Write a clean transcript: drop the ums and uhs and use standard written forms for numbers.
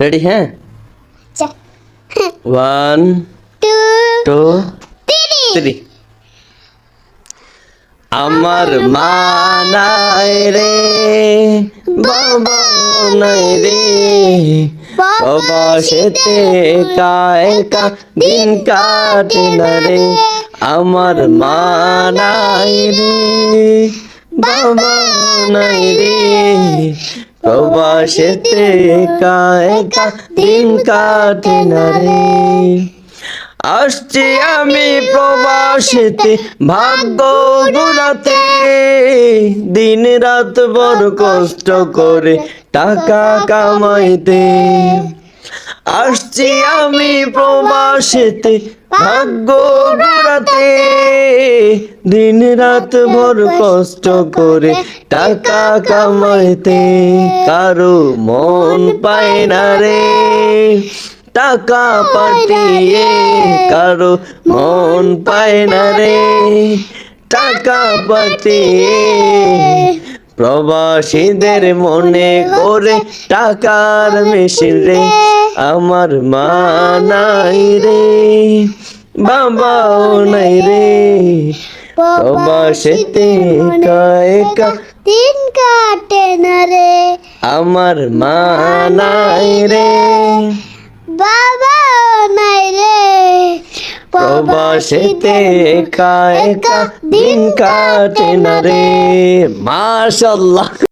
Ready? হ্যাঁ, আচ্ছা 1 2 2 3 3। আমার মা নাই রে, বাবা নাই রে, বাবা সেতে একা একা দিন কাটে না রে। আমার মা নাই রে, বাবা নাই রে, বাবা সেতে একা একা দিন কাটে না রে। আসছি আমি প্রবাসেতে ভাগ্য গুলাতে, দিন রাত বড় কষ্ট করে টাকা কামাইতে। আসছি আমি প্রবাসেতে ভাগ্য গুলাতে, দিন রাত বড় কষ্ট করে টাকা কামাইতে। কারো মন পায় না রে টাকা পাঠিয়ে, কারো মন পায় না রে টাকা পাঠিয়ে। প্রবাসীদের মনে করে টাকার মেশিন রে। আমার মা নাই রে, বাবাও নাই রে, প্রবাসীতে একা একা দিন কাটে না রে। আমার মা নাই রে, বাবা নাই রে, প্রবাসীতে একা একা দিন কাটে না রে। মাশাআল্লাহ।